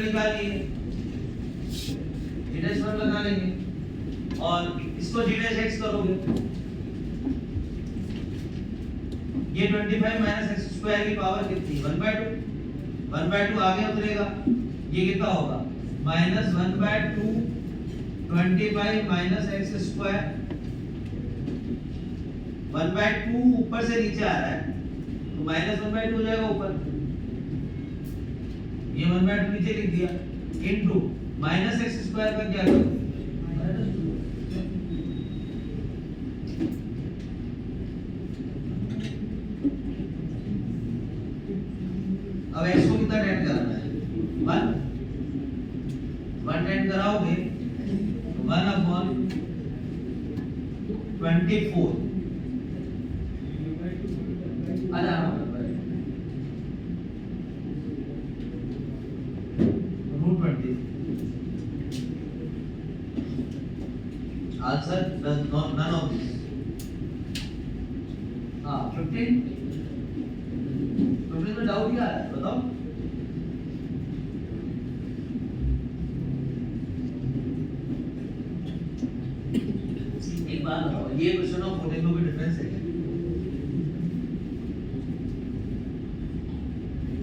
Value निकालनी है, g'1 लगा लेंगे और इसको g' करोगे, ये 25 माइनस एक्स स्क्वायर की पावर कितनी, 1/2, 1/2 आगे उतरेगा, ये कितना होगा माइनस 1/2 25 माइनस एक्स स्क्वायर, 1/2 ऊपर से नीचे आ रहा है तो माइनस 1/2 हो जाएगा ऊपर, ये 1/2 नीचे लिख दिया इनटू माइनस एक्स स्क्वायर का क्या करूं, अब x को कितना टेंड कराना है 1 टेंड कराओगे 1/24 आ जाना √20 आंसर none of this 15 में डाउट क्या है बताओ, एक बात बताओ, ये क्वेश्चन और 14 में भी डिफरेंस है क्या?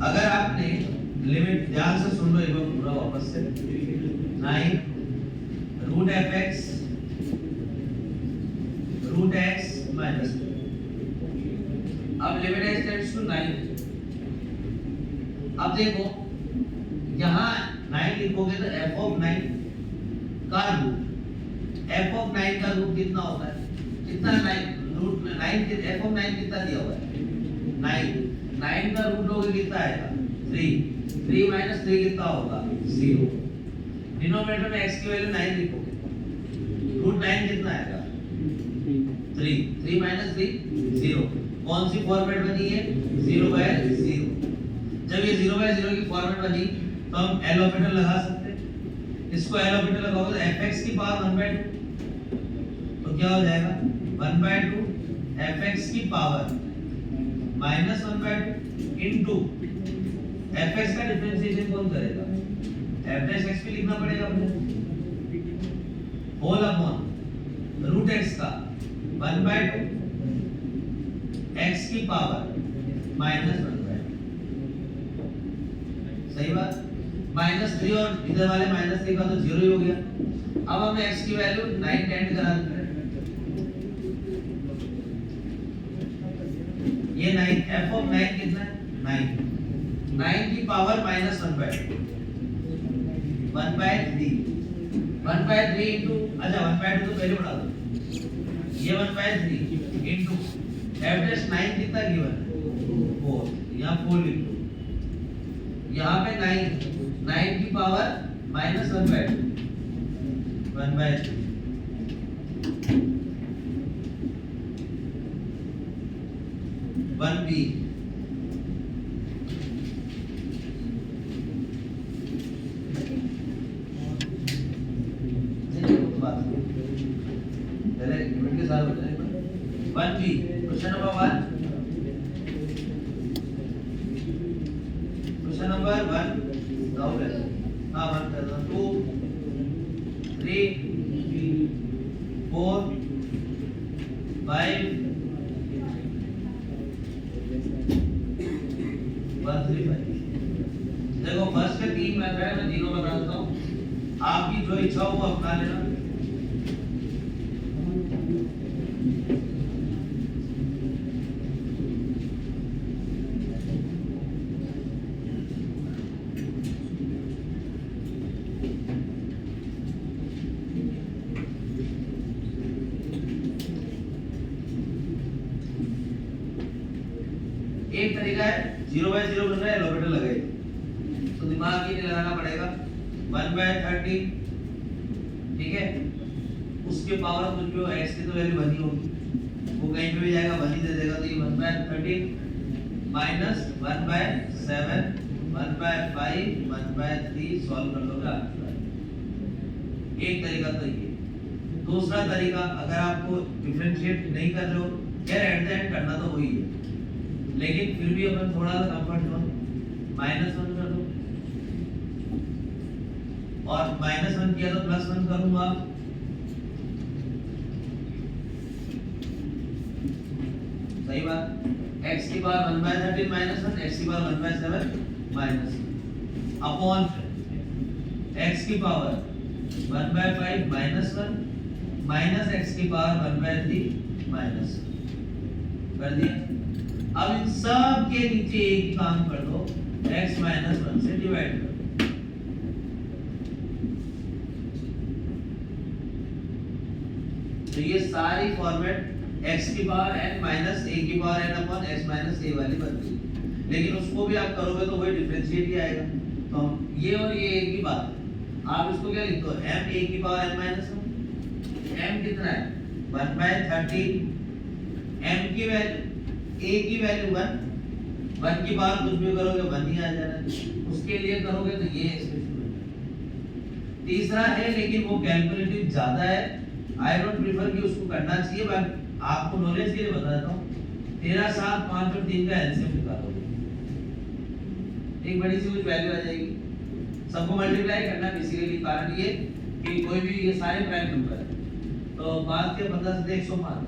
अगर आपने लिमिट ध्यान से सुन लो एक बार पूरा वापस से, 9 √fx √x माइनस, अब लिमिट x टेंड्स टू 9, अब देखो यहाँ 9 लिखोगे तो f(9) का रूट, f(9) का रूट कितना होता है, कितना 9 रूट 9 f(9) कितना दिया हुआ है 9 का रूट लोगे कितना आएगा 3 माइनस 3 कितना होगा 0, डिनोमिनेटर में x की वैल्यू 9 लिखोगे, √9 कितना आएगा 3 माइनस 3 0, कौन सी फॉर्मेट बनी है 0/0, जब ये 0/0 की फॉर्मेट बनी तो हम एल ऑर्बिटल लगा सकते हैं, इसको एल ऑर्बिटल लगाओगे तो fx की पावर 1/2 तो क्या हो जाएगा 1/2 fx की पावर माइनस 1/2 इनटू fx का डिफरेंशिएशन कौन करेगा, f'(x) पे लिखना पड़ेगा अपने, होल अपॉन √x का 1/2 x की पावर माइनस 1/2, सही बात, -3 और इधर वाले -3 का तो 0 ही हो गया। अब हमें x की वैल्यू 9 टेंड करा देते हैं, ये 9 f(9) कितना है 9 की पावर -1/2 1/3 इनटू, अच्छा 1/2 तो पहले बढ़ा दो, ये 1/3 इनटू f'9 कितना गिवन है 4, यहाँ 4 लिख दो, यहाँ पे 9 की पावर -1/2 1/3 1b पहले लिमिट के साथ हो जाएगा 1b, question number 1, question number 1 doubt है, हाँ 1 2 3 4 5 1 3 5, देखो फर्स्ट के 3 मेथड है, मैं तीनों बता देता हूँ, आपकी जो इच्छा हो वो अपना लेना। एक तरीका है 0/0 बन रहा है, एलोपेटर लगाइए, तो दिमाग ही नहीं लगाना पड़ेगा, 1/30 ठीक है, उसके पावर कुछ भी हो, x की तो वैल्यू बनी होगी, वो कहीं पे भी जाएगा वही दे देगा, तो ये 1/30 माइनस 1/7 1/5 1/3 सॉल्व कर लोगे आंसर। एक तरीका तो ये, दूसरा तरीका अगर आपको डिफरेंशिएट नहीं कर रहे हो, यार एट द एंड करना तो वही है, लेकिन फिर भी अपन थोड़ा सा कंफर्ट जोन -1 कर दो, और -1 किया तो +1 करूंगा। सही बात। x की पावर 1/13 -1, x की पावर 1/7 माइनस अपॉन x की पावर 1/5 -1 माइनस x की पावर 1/3 माइनस कर दिया। अब इन सब के नीचे एक ही काम कर दो, x -1 से डिवाइड कर दो। तो ये सारी फॉर्मेट x की पावर n माइनस a की power n upon x minus a वाली बन गई। लेकिन उसको भी आप करोगे तो वही डिफरेंशिएट ही आएगा। तो ये और ये एक ही बात है। आप इसको क्या लिखते हो, m a की पावर n माइनस 1, m कितना है 1/13, m की वैल्यू a की वैल्यू 1 की पावर कुछ भी करोगे 1 ही आ जाना है। उसके लिए करोगे तो ये एक्सप्रेशन। तीसरा है लेकिन वो कैलकुलेटिव ज्यादा है, आई डोंट प्रीफर कि उसको करना चाहिए, बट आपको नॉलेज के लिए बताता हूँ। 13, 7, 5 और 3 का एलसीएम निकालोगे, एक बड़ी सी कुछ वैल्यू आ जाएगी। सबको मल्टीप्लाई करना बेसिकली कारण ये कि कोई भी ये सारे प्राइम नंबर है। तो बात के 15 से 105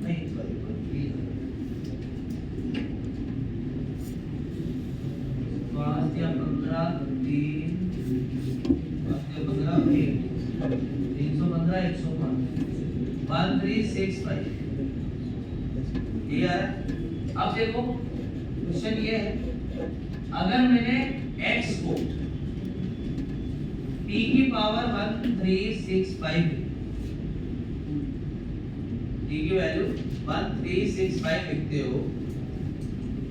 नहीं सॉरी 5 या 15 3 315 105 1365 ये आ रहा है। अब देखो क्वेश्चन ये है, अगर मैंने x को t की पावर 1365 t की वैल्यू 1365 लिखते हो,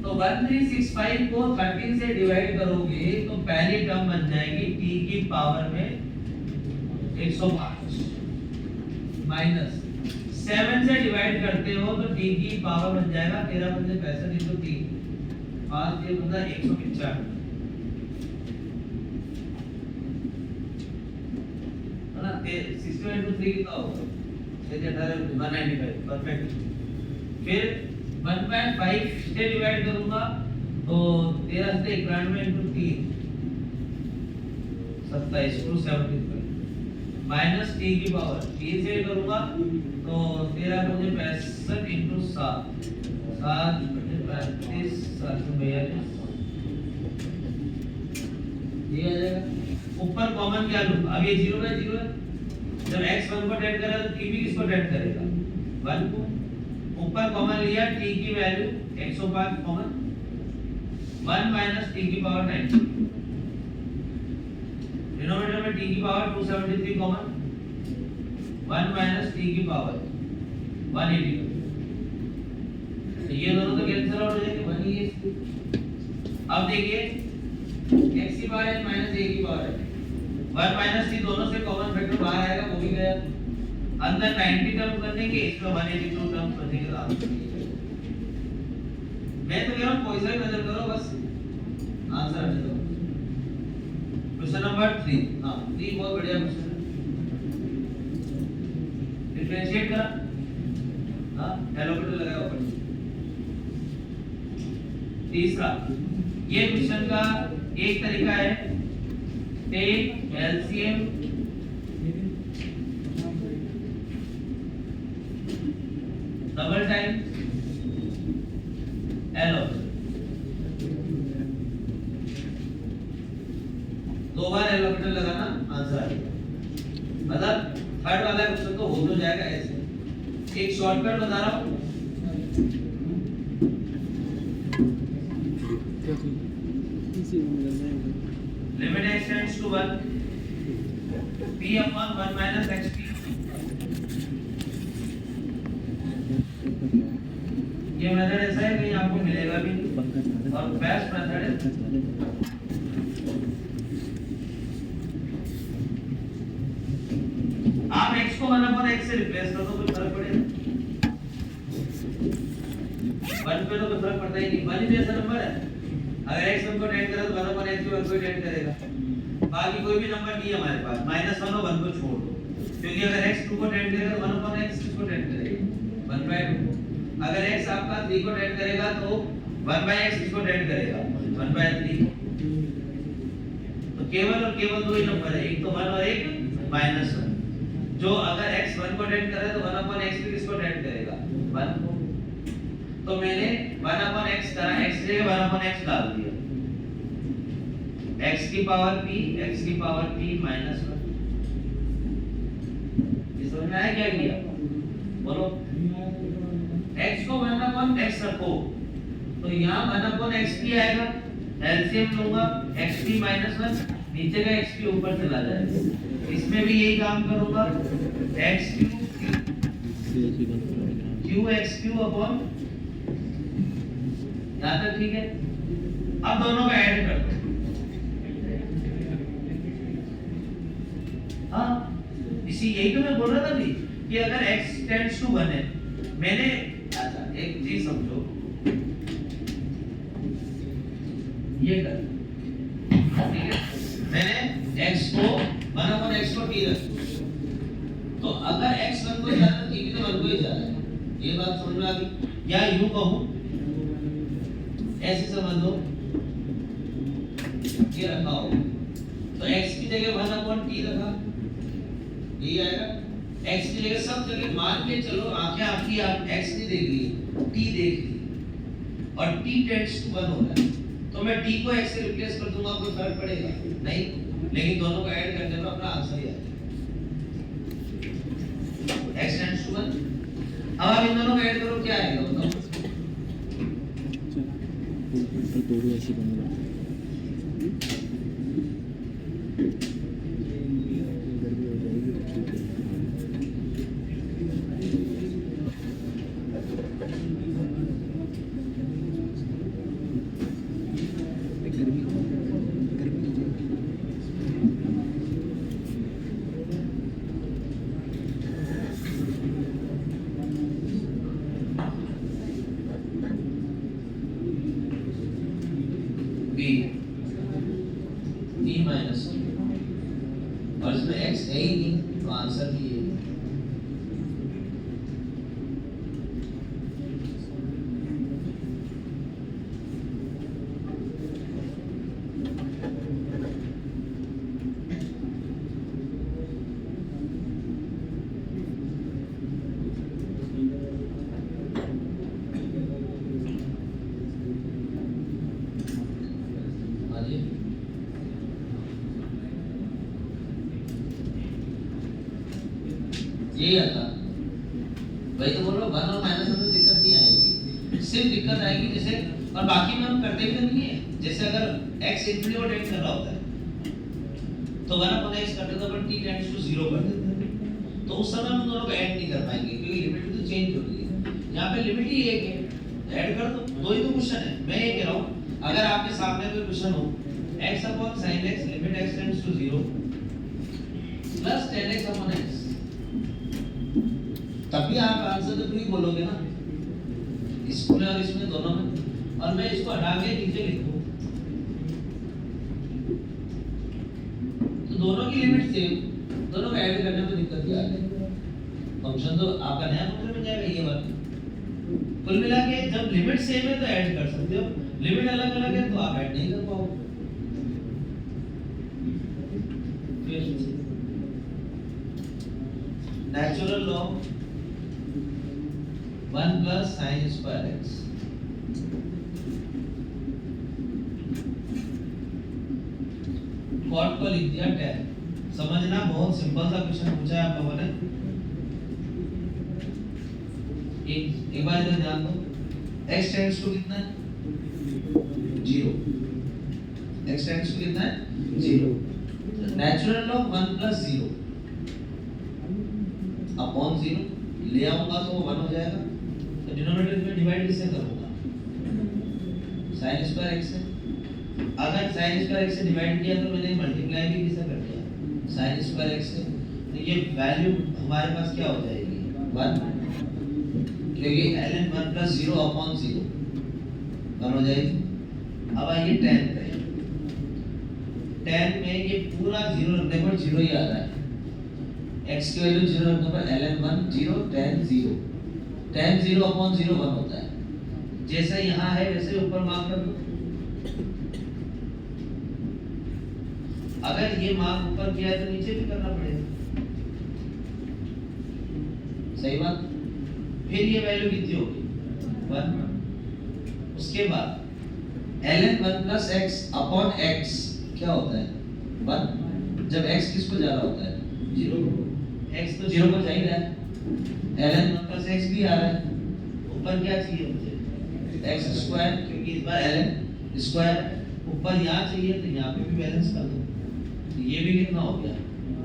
तो 1365 को 13 से डिवाइड करोगे तो पहली टर्म बन जाएगी t की पावर में 105 माइनस 7 से डिवाइड करते हो तो t की पावर बन जाएगा 13 × 65 × 3 5 ये बन जाएगा 195 है ना। 61 × 3 कितना होगा 195 परफेक्ट। फिर 1/5 से डिवाइड करूंगा तो 13 से 91 × 3 27 275 माइनस t की पावर t से करूंगा तो 13 × 65 × 7 7 × 35 742 ये आ जाएगा। ऊपर कॉमन क्या लूं, अब ये 0 है 0 है, जब x 1 को टेंड करेगा तो t भी किसको टेंड करेगा 1 को। ऊपर कॉमन लिया t की वैल्यू 105 कॉमन 1 माइनस t की पावर 90, डिनोमिनेटर में t की पावर 273 कॉमन 1 माइनस t की पावर 182। तो ये दोनों तो कैंसिल आउट हो जाएंगे, 1 ही है। अब देखिए x की पावर n माइनस a की पावर है 1 माइनस t, दोनों से कॉमन फैक्टर बाहर आएगा, वो भी गया। अंदर 90 टर्म करने के, इसमें 182 टर्म करने के आंसर। मैं तो कह रहा हूं कोई सा भी मेजर करो, बस आंसर आ जाएगा। क्वेश्चन नंबर 3, हां 3 बहुत बढ़िया क्वेश्चन है। डिफरेंशिएट करा, हां एलोकेटर लगाया ऊपर। तीसरा, ये क्वेश्चन का एक तरीका है, take LCM double time allocator, 2 बार एलोकेटर लगाना आंसर आएगा। मतलब थर्ड वाला क्वेश्चन तो हो जाएगा ऐसे। एक शॉर्टकट बता रहा हूं, limit x tends to 1 p upon 1 minus xp। ये मेथड ऐसा है कि आपको मिलेगा भी और बेस्ट मेथड है। आप x को 1 अपॉन x से रिप्लेस कर दो, कोई फर्क पड़ेगा 1 पे तो कोई फर्क पड़ता ही नहीं। 1 भी ऐसा नंबर है, अगर x 1 को टेंड करे तो 1 अपॉन x भी 1 को टेंड करेगा। बाकी कोई भी नंबर नहीं है हमारे पास, -1 और 1 को छोड़ दो, क्योंकि अगर x 2 को टेंड करेगा तो 1 अपॉन x किसको टेंड करेगा 1/2। अगर x आपका 3 को टेंड करेगा तो 1 बाय x किसको टेंड करेगा 1 बाय 3। तो केवल और केवल दो ही नंबर है, एक तो 1 और एक -1। जो अगर x 1 को टेंड करे तो 1 upon x भी किसको टेंड करेगा 1 को। तो मैंने 1 upon x करा, x जगह 1 upon x डाल दिया, x की पावर p -1। इस समझ में आया क्या किया बोलो। x को 1 upon x रखो तो यहाँ 1 upon xp आएगा, एलसीएम लूंगा xp -1, नीचे का xp ऊपर चला जाएगा। इसमें भी यही काम करूंगा, x क्यू अपॉन, यहाँ तक ठीक है। अब दोनों का ऐड कर दो। हाँ इसी यही तो मैं बोल रहा था भी कि अगर x टेंड्स टू 1 है, मैंने अच्छा एक चीज समझो, ये कर ठीक है, मैंने x को 1 upon x को t रख, तो अगर x 1 को जा रहा है t भी तो 1 को ही जा रहा है, ये बात समझ में आ गई। या यूं कहूं, ऐसे समझ लो, ये रखा हो तो x की जगह 1 upon t रखा, यही आएगा। x की जगह सब जगह मान के चलो, आंखें आपकी आप x नहीं देख रही, t देख रही और t टेंड्स टू 1 हो रहा है, तो मैं t को x से रिप्लेस कर दूंगा, कोई फर्क पड़ेगा नहीं, लेकिन दोनों को ऐड करने पर अपना आंसर ही आ जाएगा x टेंड्स टू 1। अब आप इन दोनों को ऐड करो, क्या आएगा बताओ। दोनों ऐसे बनेगा, और इसमें x है ही नहीं, तो आंसर भी है। यही आता, वही तो बोल रहा हूँ, 1 और -1 में दिक्कत नहीं आएगी, सिर्फ दिक्कत आएगी जैसे, और बाकी में हम करते भी नहीं है, जैसे अगर x इनफिनिटी को टेंड कर रहा होता है तो 1 upon x कर देता, पर t टेंड्स टू 0 कर देता है, तो उस समय हम दोनों को ऐड नहीं कर पाएंगे क्योंकि लिमिट तो चेंज हो रही है। यहाँ पे लिमिट ही एक है, ऐड कर दो, दो ही तो क्वेश्चन है। मैं ये कह रहा हूँ, अगर आपके सामने कोई क्वेश्चन हो x upon sin x limit x tends to 0 plus 10x upon x, तब भी आप आंसर तो नहीं बोलोगे ना, इसमें और इसमें दोनों में, और मैं इसको हटा के नीचे लिखूं तो दोनों की लिमिट सेम, दोनों को ऐड करने में दिक्कत क्या है। फंक्शन तो आपका नया फंक्शन बन जाएगा ये बात। कुल मिला के जब लिमिट सेम है तो ऐड कर सकते हो, लिमिट अलग अलग है तो आप ऐड नहीं कर पाओगे। Natural log 1 plus sin square x, cot को लिख दिया tan। समझना, बहुत सिंपल सा क्वेश्चन पूछा है आप लोगों ने। एक बार इधर ध्यान दो, x टेंड्स टू कितना है 0, x टेंड्स टू कितना है 0, नेचुरल लॉ 1 plus 0 अपॉन 0 ले आऊंगा तो वो 1 हो जाएगा, तो डिनोमिनेटर में डिवाइड किससे करूंगा sin स्क्वायर x से। अगर sin स्क्वायर x से डिवाइड किया तो मैंने मल्टीप्लाई भी किससे कर दिया sin स्क्वायर x से, तो ये वैल्यू हमारे पास क्या हो जाएगी 1, क्योंकि ln 1 plus 0 upon 0 1 हो जाएगी। अब आइए tan पे, tan में ये पूरा 0 रखने पर 0 ही आ रहा है, x की वैल्यू 0 रखने पर ln 1 0 tan 0 upon 0 1 होता है। जैसा यहाँ है वैसे ऊपर मार्क कर दो। अगर ये मार्क ऊपर किया है तो नीचे भी करना पड़ेगा, सही बात। फिर ये वैल्यू कितनी होगी 1। उसके बाद ln 1 plus x upon x क्या होता है 1, जब x किसको जा रहा होता है 0, x तो 0 पर जा ही रहा है, ln 1 प्लस x भी आ रहा है, ऊपर क्या चाहिए मुझे x स्क्वायर, क्योंकि इस बार ln स्क्वायर ऊपर यहाँ चाहिए तो यहाँ पे भी बैलेंस कर दो, तो ये भी कितना हो गया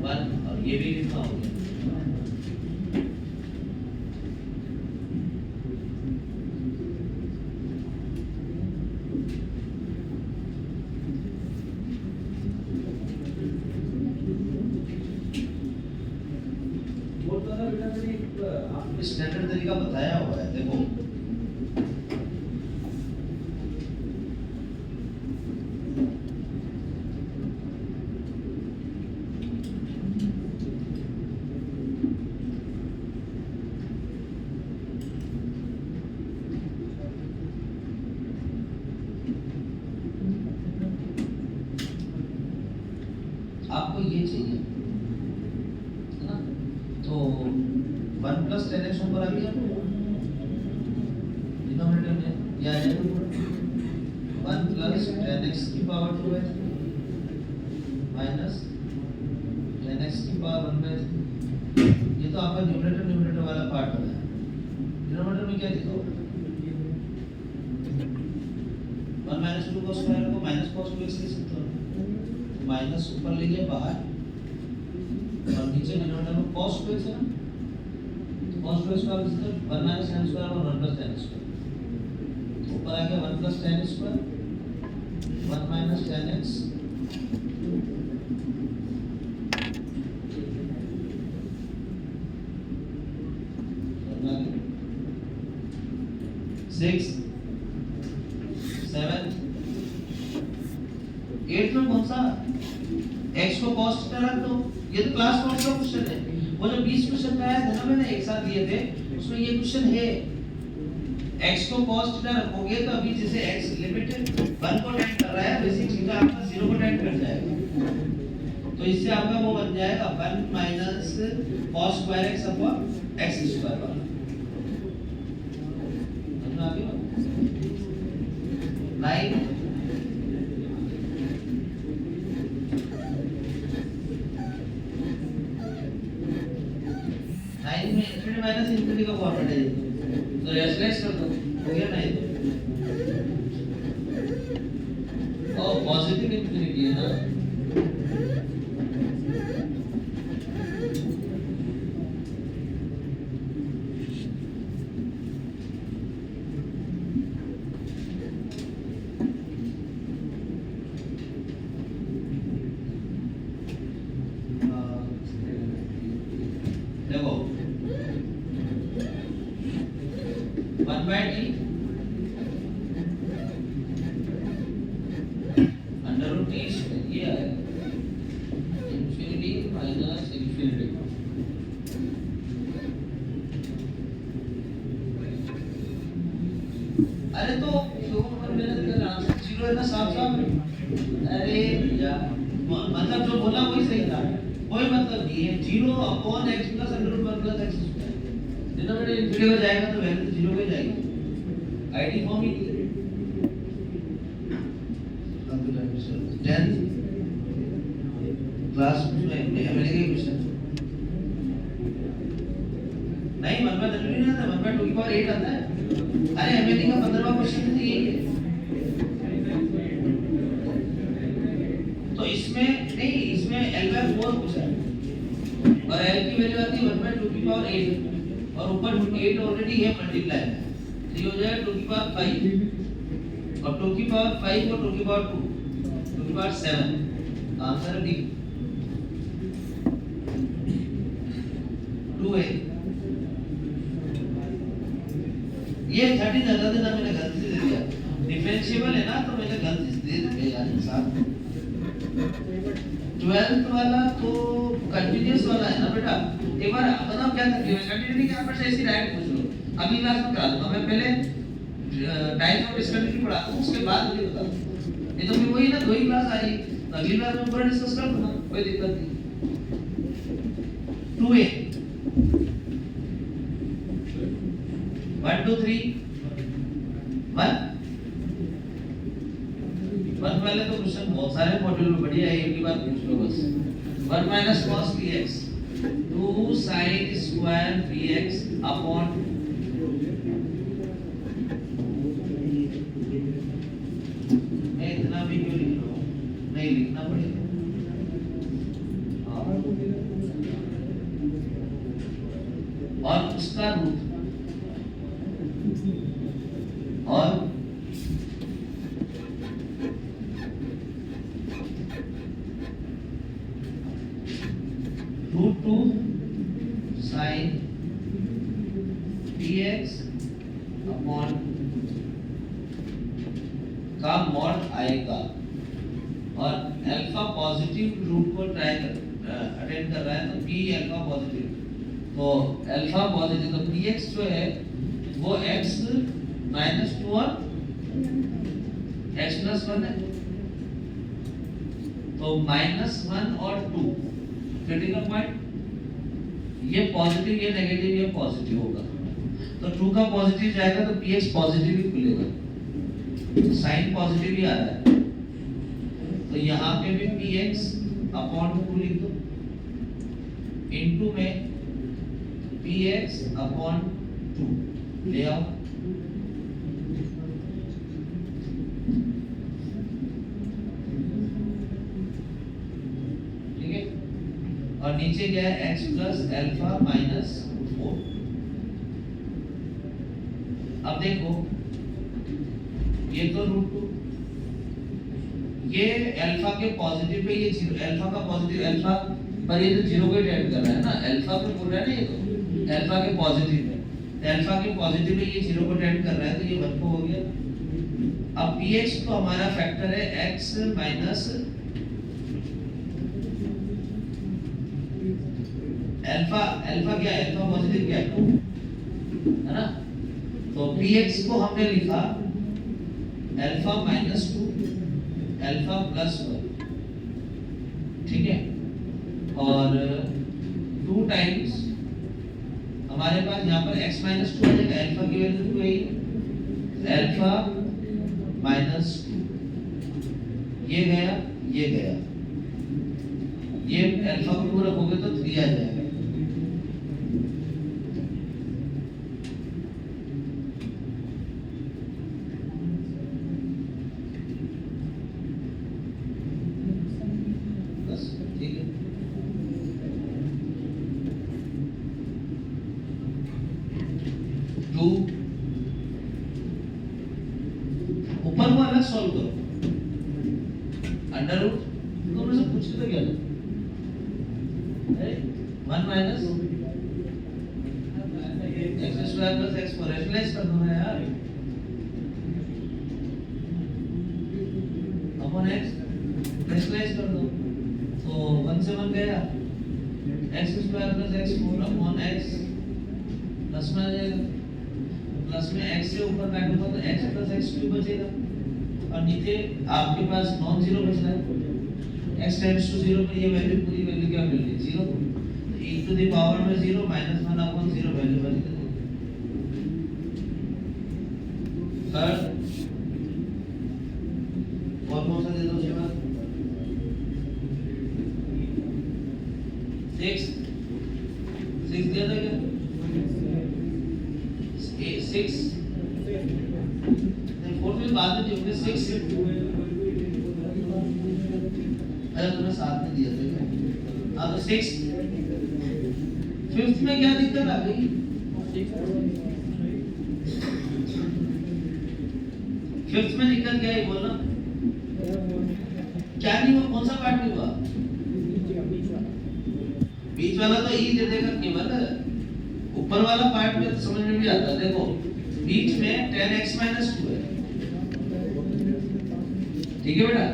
1 और ये भी कितना हो गया। आपको स्टैंडर्ड तरीका बताया हुआ है, देखो आपको ये चाहिए है ना, तो 1 प्लस 10x ऊपर आ गया डिनोमिनेटर में, या 1 प्लस 10x की पावर 2 है माइनस 10x की पावर 1 है। ये तो आपका न्यूमरेटर वाला पार्ट हो गया। डिनोमिनेटर में क्या लिखा होगा 1 माइनस 2 cos स्क्वायर को माइनस cos 2x लिख सकते हो, माइनस ऊपर ले गए बाहर और नीचे डिनोमिनेटर में cos 2x है ना, cos 2x का मतलब 1 माइनस tan स्क्वायर और 1 प्लस tan स्क्वायर, ऊपर आ गया 1 plus tan square 1 minus tan x, six 7 8 में कौन सा x को cos थीटा रख दो, ये तो क्लास 4 का क्वेश्चन है। वो जो 20 क्वेश्चन आया था ना मैंने एक साथ दिए थे, उसमें ये क्वेश्चन है x को cos थीटा रखोगे तो अभी जैसे x लिमिट 1 को टेंड कर रहा है वैसे थीटा आपका 0 को टेंड कर जाएगा, तो इससे आपका वो बन जाएगा 1 minus cos square x upon x square वाला, समझ आ गया 9 में इंफिनिटी माइनस इंफिनिटी का फॉर्मूला है, तो रेशनलाइज कर दो, हो गया ना ये, और पॉजिटिव इंफिनिटी है ना, देखो 1 by t under root t ये आएगा इंफिनिटी माइनस इंफिनिटी, अरे तो क्यों मेहनत कर रहा हूं, 0 है ना साफ, अरे यार मतलब जो बोला वही सही था, कोई मतलब नहीं है 0 upon x plus under root 1 plus x square, denominator infinity हो जाएगा तो वैल्यू 0 हो जाएगी, आईडी फॉर्म ही 10 क्लास में मिलेगा क्वेश्चन नहीं 1 by 3 नहीं आता, 1 by 2 की पावर 8 आता है, अरे एमएनई का 15वां क्वेश्चन तो यही है, तो इसमें नहीं, इसमें L by 4 पूछा है और L की वैल्यू आती है 1 by 2 की पावर 8 और ऊपर 8 ऑलरेडी है मल्टीप्लाई, तो ये हो जाएगा 2 की पावर 5 और 2 की पावर 5 और 2 की पावर 2 2 की पावर 7, आंसर है डी 2 है। ये 13 ज्यादा देना मैंने गलती से दे दिया, डिफरेंशिएबल है ना तो मैंने गलती से दे दिया यार साहब। 12th वाला तो कंटीन्यूअस वाला है ना बेटा, एक बार बताओ क्या कंटीन्यूअस, कंटीन्यूटी क्या पर से ऐसी डायरेक्ट पूछ लो, अगली क्लास में करा दूंगा मैं, पहले टाइप्स ऑफ डिस्कंटिन्यूटी पढ़ाता हूँ, उसके बाद मुझे बता दो। नहीं तो फिर वही ना, 2 ही क्लास आ रही है, तो अगली क्लास में पूरा डिस्कस कर दूंगा, कोई दिक्कत नहीं। 2a 1 2 3 1 1 वाले तो क्वेश्चन बहुत सारे मॉड्यूल में बढ़िया है, एक ही बार पूछ लो बस। 1 minus cos bx 2 sin square bx upon मैं इतना भी क्यों लिख रहा हूँ, नहीं लिखना पड़ेगा। और उसका रूट और रूट 2 sin px अपॉन का मॉड आएगा, और अल्फा पॉजिटिव रूट को ट्राई अटेंड कर रहा है, तो p अल्फा पॉजिटिव, तो अल्फा पॉजिटिव, तो px जो है वो x माइनस 2 और x प्लस 1 है, तो -1 और 2 क्रिटिकल पॉइंट, ये पॉजिटिव ये नेगेटिव ये पॉजिटिव होगा, तो 2 का पॉजिटिव जाएगा तो px पॉजिटिव ही खुलेगा, साइन पॉजिटिव ही आ रहा है, तो यहाँ पे भी px अपॉन 2 लिख दो, इनटू में px अपॉन 2 ले आओ, ठीक है, और नीचे क्या है x प्लस अल्फा माइनस 4। अब देखो ये तो रूट 2, ये अल्फा के पॉजिटिव पे ये जीरो, अल्फा का पॉजिटिव, अल्फा पर ये तो जीरो को ऐड कर रहा है ना, अल्फा पे बोल रहा है ना, ये तो अल्फा के पॉजिटिव है, तो अल्फा के पॉजिटिव में ये जीरो को ऐड कर रहा है, तो ये 1 को हो गया। अब px तो हमारा फैक्टर है x माइनस अल्फा, अल्फा क्या है, अल्फा पॉजिटिव क्या है 2 है ना, तो px को हमने लिखा अल्फा माइनस 2 अल्फा प्लस 1, ठीक है, और 2 टाइम्स हमारे पास यहाँ पर x माइनस 2 आ जाएगा, अल्फा की वैल्यू 2 है, अल्फा माइनस 2 ये गया ये गया, ये अल्फा को 2 रखोगे तो 3 आ जाएगा, बस ठीक है। टू ऊपर को अलग सॉल्व करो, अंडर रूट तो मुझे पूछ के तो क्या है 1 minus x square plus x को रेशनलाइज कर दो ना यार, अपॉन x रेशनलाइज कर दो, तो 1 से 1 गया, x square plus x 4 upon x plus में आ जाएगा, प्लस में x से ऊपर काटूंगा तो x प्लस x क्यूब बचेगा, और नीचे आपके पास नॉन जीरो बच रहा है, x टेंड्स टू 0 पर ये वैल्यू पूरी वैल्यू क्या मिल रही है 0, e टू द पावर में 0 माइनस 1 अपॉन 0 वैल्यू बन गई। थर्ड और कौन सा दे दो उसके बाद 6 दिया था क्या 6 फोर्थ में बाद में जो 6 अरे तुमने साथ में दिया था, अब 6 फिफ्थ में क्या दिक्कत आ गई, फिफ्थ में दिक्कत क्या है बोलना, क्या नहीं हुआ, कौन सा पार्ट नहीं हुआ, बीच वाला तो ई दे देगा केवल, ऊपर वाला पार्ट में तो समझ में भी आता है, देखो बीच में 10x - 2 है, ठीक है बेटा,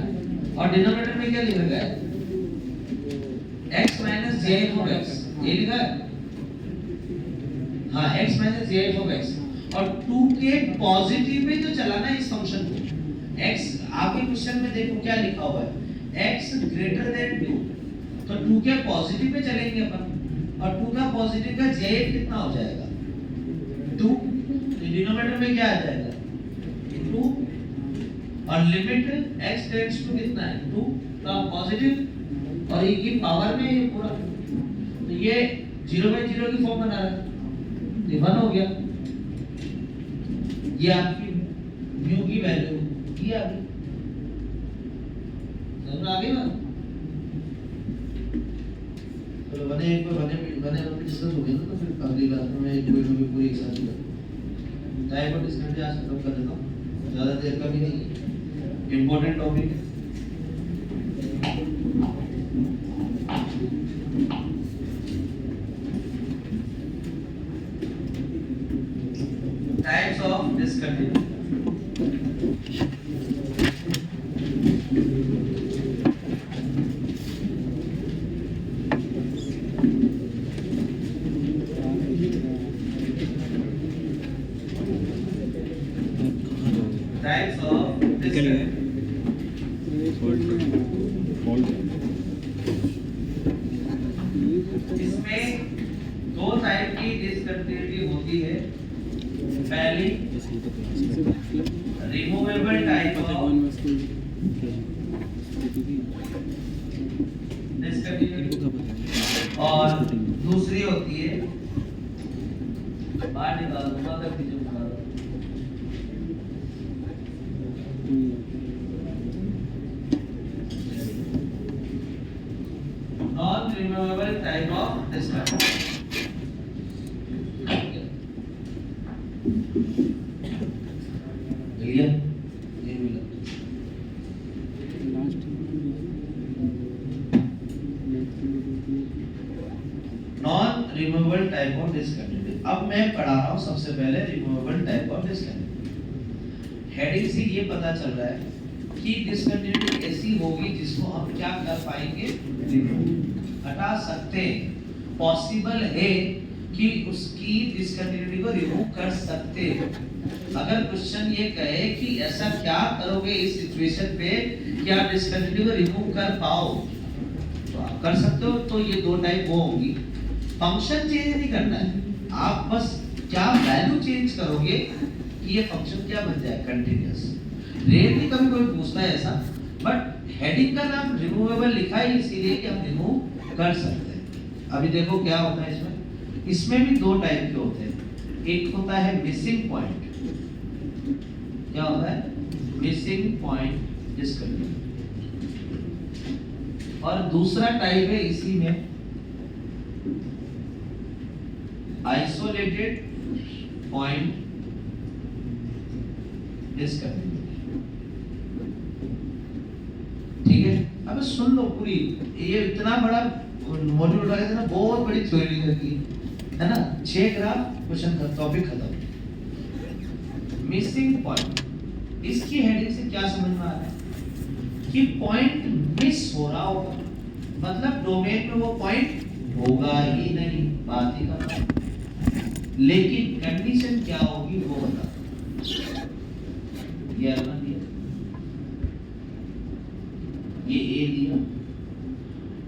और डिनोमिनेटर में क्या लिख रखा है x - j of x, ये लिखा है हाँ, x - j of x, और 2 के पॉजिटिव में तो चलाना है इस फंक्शन को। x आपके क्वेश्चन में देखो क्या लिखा हुआ है, x ग्रेटर देन 2, तो 2 के पॉजिटिव में चलेंगे अपन, और 2 का पॉजिटिव का j कितना हो जाएगा 2, डिनोमिनेटर में क्या आ जाएगा 2, और लिमिट x टेंड्स टू कितना है 2 का पॉजिटिव, और ये की पावर में ये पूरा, तो ये 0/0 की फॉर्म बना रहा है, ये 1 हो गया, ये आपकी म्यू की वैल्यू ये आ गई, समझ आ गई ना। तो बने एक बार बने डिस्कस हो गया ना, तो फिर अगली क्लास में एक कोई ना कोई पूरी एक साथ ही कर टाइम पर डिस्कस आज खत्म कर देता हूँ, ज़्यादा देर का भी नहीं, इम्पोर्टेंट टॉपिक है। Types of discontinuity. Types of discontinuity. इसमें 2 टाइप की डिसकंटिन्यूटी होती है। पहली रिमूवेबल टाइप ऑफ डिसकंटिन्यूटी, और दूसरी होती है बाहर निकाल दूंगा अगर पीछे उठा दो। Non removable type of discontinuity. ये मिला non removable type of discontinuity. अब मैं पढ़ा रहा हूं सबसे पहले removable type of discontinuity. Heading से ये पता चल रहा है कि डिसकंटिन्यूटी ऐसी होगी जिसको हम क्या कर पाएंगे, रिमूव, हटा सकते हैं। पॉसिबल है कि उसकी डिसकंटिन्यूटी को रिमूव कर सकते हैं। अगर क्वेश्चन ये कहे कि ऐसा क्या करोगे इस सिचुएशन पे कि आप डिसकंटिन्यूटी को रिमूव कर पाओ, तो आप कर सकते हो। तो ये 2 टाइप वो होंगी। फंक्शन चेंज नहीं करना है, आप बस क्या वैल्यू चेंज करोगे कि ये फंक्शन क्या बन जाए, कंटीन्यूअस। रेयरली कभी कोई पूछता है ऐसा, बट हेडिंग का नाम रिमूवेबल लिखा है इसीलिए कि हम रिमूव कर सकते हैं। अभी देखो क्या होता है इसमें भी 2 टाइप के होते हैं। एक होता है मिसिंग पॉइंट, क्या होता है मिसिंग पॉइंट डिसकंटिन्यूटी, और दूसरा टाइप है इसी में आइसोलेटेड पॉइंट डिसकंटिन्यूटी। ठीक है, अब सुन लो पूरी, ये इतना बड़ा मॉड्यूल उठा के ना, बहुत बड़ी थ्योरी लगी है ना। 6 ग्राफ क्वेश्चन का टॉपिक खत्म। मिसिंग पॉइंट, इसकी हेडिंग से क्या समझ में आ रहा है कि पॉइंट मिस हो रहा होगा, मतलब डोमेन में वो पॉइंट होगा ही नहीं, बात ही करना। लेकिन कंडीशन क्या होगी वो बता। ये अलग दिया, ये ए दिया,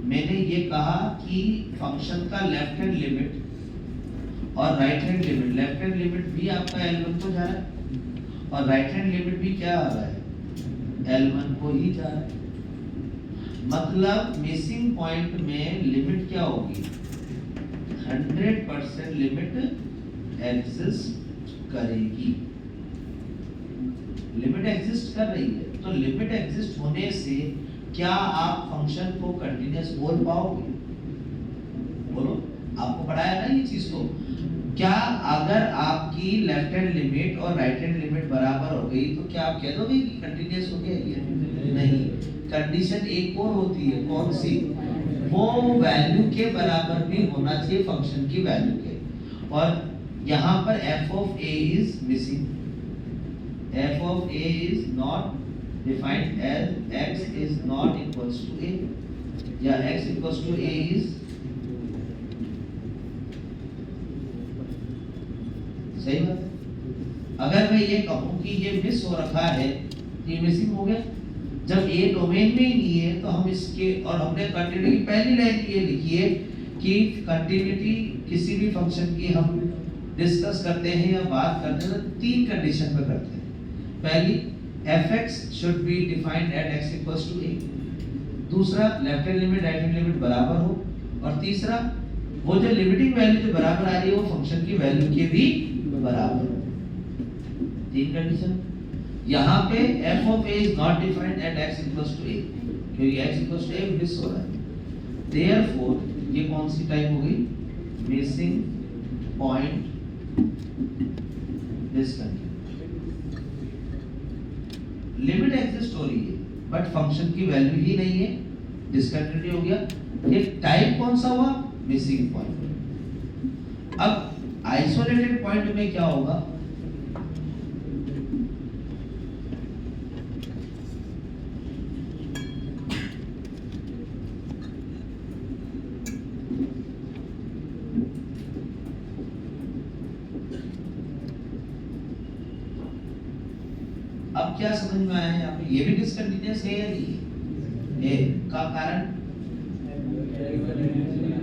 मैंने ये कहा कि फंक्शन का लेफ्ट हैंड लिमिट और right hand limit, left hand limit भी आपका L1 को जा रहा है और राइट हैंड लिमिट भी क्या आ रहा है, L1 को ही जा रहा है। मतलब मिसिंग पॉइंट में लिमिट क्या होगी, 100% लिमिट एग्जिस्ट करेगी। लिमिट एग्जिस्ट कर रही है, तो लिमिट एग्जिस्ट होने से क्या आप फंक्शन को कंटीन्यूअस बोल पाओगे? बोलो, आपको पढ़ाया ना ये चीज को। क्या अगर आपकी लेफ्ट हैंड लिमिट और राइट हैंड लिमिट बराबर हो गई तो क्या आप कह दोगे कि कंटीन्यूअस हो गया ये? नहीं, कंडीशन एक और होती है, कौन सी? वो वैल्यू के बराबर भी होना चाहिए फंक्शन की वैल्यू के। और यहाँ पर f of a is missing, f of a is not defined as x is not equals to a, या x equals to a is, सही बात है, अगर मैं ये कहूँ कि ये मिस हो रखा है, ये मिसिंग हो गया। जब ए डोमेन में ही नहीं है तो हम इसके, और हमने कंटिन्यूटी पहली लाइन ये लिखी है कि कंटिन्यूटी किसी भी फंक्शन की हम डिस्कस करते हैं या बात करते हैं तो तीन कंडीशन पे करते हैं। पहली, fx should be defined at x equals to a, दूसरा left hand limit right hand limit बराबर हो, और तीसरा वो जो लिमिटिंग वैल्यू जो बराबर आ रही है वो फंक्शन की वैल्यू के भी बराबर हो। तीन कंडीशन। यहाँ पे f of a is not defined at x equals to a, क्योंकि x equals to a miss हो रहा है। Therefore ये कौन सी टाइप हो गई? Missing point discontinuity. Limit exist हो रही है बट फंक्शन की वैल्यू ही नहीं है, डिस्कंटिन्यूटी हो गया। ये टाइप कौन सा हुआ? Missing point. अब आइसोलेटेड पॉइंट में क्या होगा? अब क्या समझ में आया है यहाँ पे? ये भी डिसकंटिन्यूअस है या नहीं है? का कारण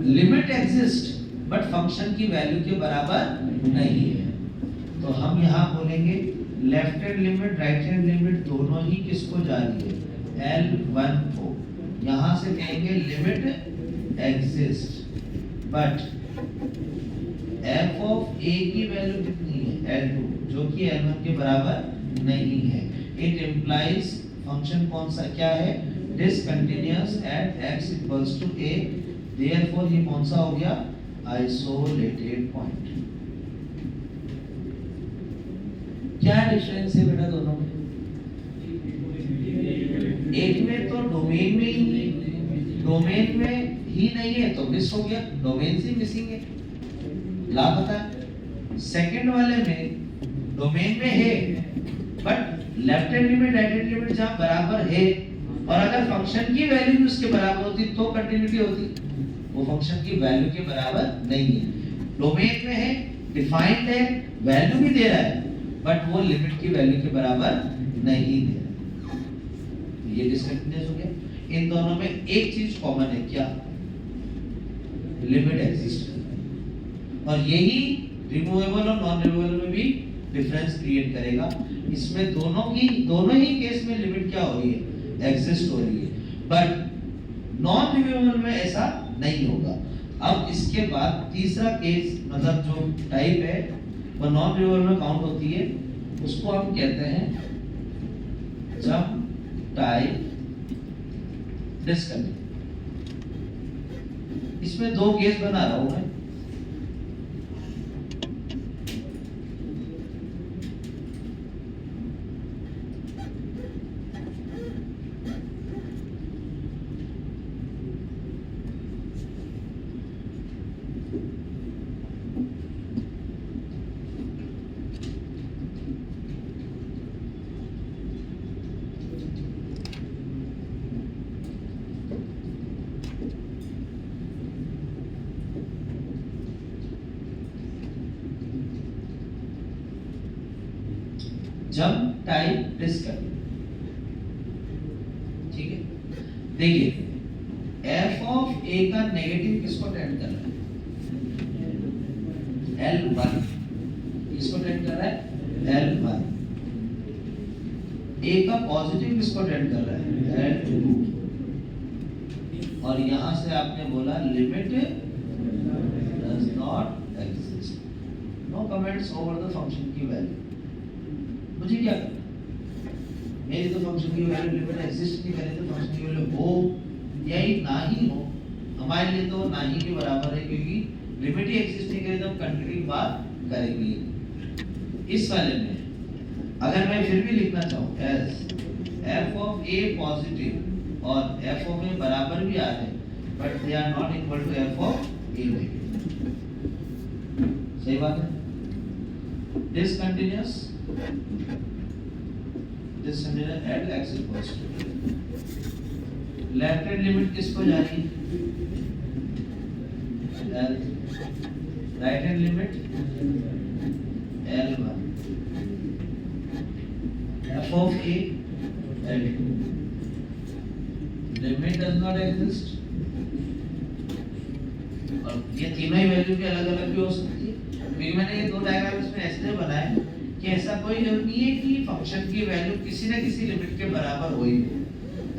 लिमिट एग्जिस्ट बट फंक्शन की वैल्यू के बराबर नहीं है। तो हम यहाँ बोलेंगे left hand limit right hand limit दोनों ही किसको जा रही है? L1 को। यहाँ से कहेंगे limit exist but f of a की वैल्यू कितनी है? L2, जो कि L1 के बराबर नहीं है। इट इम्प्लाइज फंक्शन कौन सा क्या है? Discontinuous at x equals to a। Therefore ये कौन सा हो गया? Isolated point. क्या डिफरेंस है बेटा दोनों में? एक में तो डोमेन में ही नहीं, डोमेन में ही नहीं है तो मिस हो गया, डोमेन से मिसिंग है, लापता। सेकंड वाले में डोमेन में है but left hand limit right hand limit जहां बराबर है और अगर फंक्शन की वैल्यू भी उसके बराबर होती तो कंटिन्यूटी होती, वो फंक्शन की वैल्यू के बराबर नहीं है। डोमेन में है, डिफाइंड है, वैल्यू भी दे रहा है बट वो लिमिट की वैल्यू के बराबर नहीं दे रहा, ये डिसकंटिन्यूअस हो गया। इन दोनों में एक चीज कॉमन है, क्या? लिमिट एग्जिस्ट कर, और यही रिमूवेबल और नॉन रिमूवेबल में भी डिफरेंस क्रिएट करेगा। इसमें दोनों ही केस में लिमिट क्या हो रही है? एग्जिस्ट हो रही है, बट नॉन रिमूवेबल में ऐसा नहीं होगा। अब इसके बाद तीसरा केस, मतलब जो टाइप है वो नॉन रिमूवेबल में काउंट होती है, उसको हम कहते हैं जब टाइप डिसकंटिन्यूटी। इसमें दो केस बना रहा हूं मैं। जब टाइप डिसकंटिन्यूटी, ठीक है। देखिए f ऑफ a का नेगेटिव किसको टेंड कर रहा है? L1। किसको टेंड कर रहा है? L1। a का पॉजिटिव किसको टेंड कर रहा है? L2। और यहां से आपने बोला limit does not exist, no comments over the function की वैल्यू। मुझे क्या करना? मेरी तो फंक्शन की वैल्यू लिमिट एग्जिस्ट नहीं करे तो फंक्शन की वैल्यू हो या ही ना ही हो, हमारे लिए तो ना ही के बराबर है, क्योंकि लिमिट ही एग्जिस्ट नहीं करे तो हम कंटिन्यूटी की बात करेंगे। इस वाले में अगर मैं फिर भी लिखना चाहूँ as f of a positive और f ऑफ a बराबर भी आ रहे हैं but they are not equal to f of a negative, सही बात है। Discontinuous at x equals to left hand limit किसको जा रही है? L। Right hand limit L1। a L2 limit does not exist, और ये तीनों ही वैल्यू भी अलग अलग भी हो सकती है, क्योंकि मैंने ये दो डायग्राम इसमें ऐसे बनाए कि ऐसा कोई जरूरी नहीं है कि फंक्शन की वैल्यू किसी न किसी लिमिट के बराबर हो ही,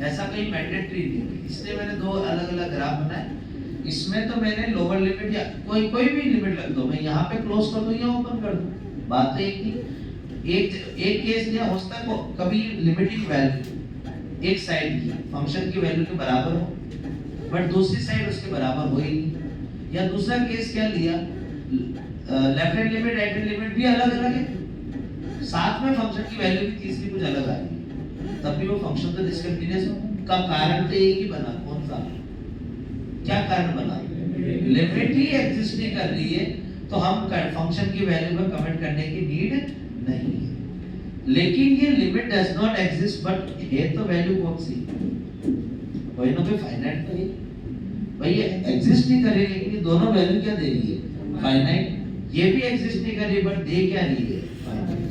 ऐसा कोई मैंडेटरी नहीं है, इसलिए मैंने दो अलग अलग ग्राफ बनाए। इसमें तो मैंने लोअर लिमिट या कोई भी लिमिट रख दो, मैं यहाँ पे क्लोज कर दूं या ओपन कर दूं, बात तो एक ही। एक केस लिया हो सकता है कभी लिमिटिंग वैल्यू एक साइड की फंक्शन की वैल्यू के बराबर हो बट दूसरी साइड उसके बराबर हो ही नहीं, या दूसरा केस क्या लिया, left hand limit right hand limit भी अलग अलग है, साथ में फंक्शन की वैल्यू भी तीसरी कुछ अलग आ रही है, तब भी वो फंक्शन तो डिस्कंटिन्यूअस का कारण तो एक ही बना, कौन सा, क्या कारण बना, लिमिट ही एग्जिस्ट नहीं कर रही है, तो हम फंक्शन की वैल्यू पर कमेंट करने की नीड नहीं है। लेकिन ये limit does not exist, but है तो वैल्यू कौन सी, कोई ना कोई फाइनाइट तो है भाई, ये एग्जिस्ट नहीं कर रही, लेकिन ये दोनों वैल्यू क्या दे रही है, फाइनाइट, ये भी एग्जिस्ट नहीं कर रही बट दे क्या रही है, फाइनाइट।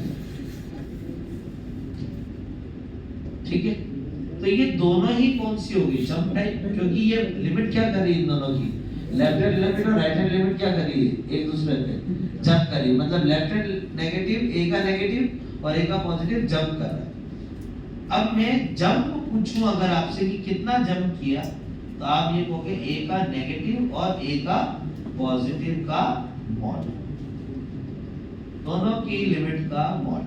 ठीक है, तो ये दोनों ही कौन सी होगी, जंप टाइप, क्योंकि ये लिमिट क्या कर रही है इन दोनों की, लेफ्ट हैंड लिमिट और राइट हैंड लिमिट क्या कर रही है, एक दूसरे पे जंप कर रही है, मतलब लेफ्ट हैंड नेगेटिव, ए का नेगेटिव और ए का पॉजिटिव जंप कर रहा है। अब मैं जंप पूछूं अगर आपसे कि कितना जंप किया, तो आप ये कहोगे ए का नेगेटिव और ए का पॉजिटिव का मॉड, दोनों की लिमिट का मॉड।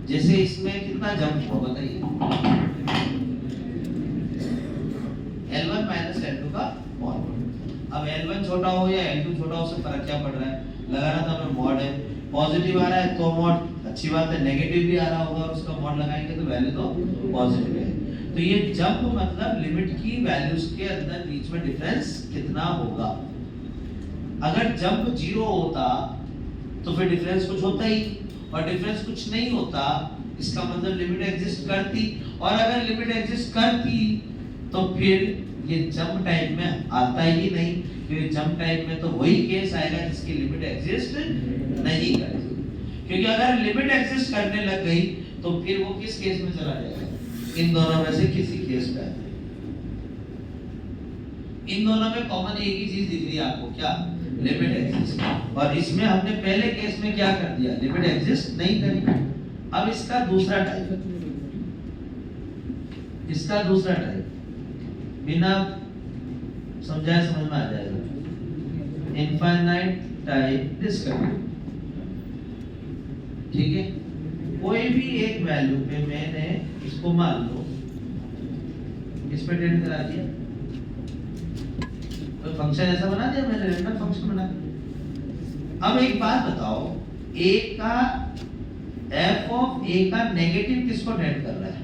जैसे इसमें कितना जंप हुआ बताइए, L1 माइनस L2 का मॉड। अब L1 छोटा हो या L2 छोटा हो, उससे फर्क क्या पड़ रहा है, लगाना था हमें मॉड है, पॉजिटिव आ रहा है तो मॉड, अच्छी बात है, नेगेटिव भी आ रहा होगा और उसका मॉड लगाएंगे तो वैल्यू तो पॉजिटिव है। तो ये जंप मतलब लिमिट की वैल्यूज के अंदर बीच में डिफरेंस कितना होगा। अगर जंप 0 होता तो फिर डिफरेंस कुछ होता ही, और डिफरेंस कुछ नहीं होता इसका मतलब लिमिट एग्जिस्ट करती, और अगर लिमिट एग्जिस्ट करती तो फिर ये जंप टाइप में आता ही नहीं, क्योंकि जंप टाइप में तो वही केस आएगा जिसकी लिमिट एग्जिस्ट नहीं करती, क्योंकि अगर लिमिट एग्जिस्ट करने लग गई तो फिर वो किस केस में चला जाएगा, इन दोनों में से किसी केस में। इन दोनों में कॉमन एक ही चीज दिख रही है आपको, क्या, लिमिट एग्जिस्ट, और इसमें हमने पहले केस में क्या कर दिया, लिमिट एग्जिस्ट नहीं करी। अब इसका दूसरा टाइप, इसका दूसरा टाइप बिना समझाए समझ में आ जाएगा, इनफाइनाइट टाइप डिस्कंटिन्यूअस। ठीक है, कोई भी एक वैल्यू पे मैंने इसको मान लो इस पे टेंड करा दिया, तो फंक्शन ऐसा बना दिया मैंने, रैंडम फंक्शन बना दिया। अब एक बात बताओ, a का f ऑफ a का नेगेटिव किसको टेंड कर रहा है,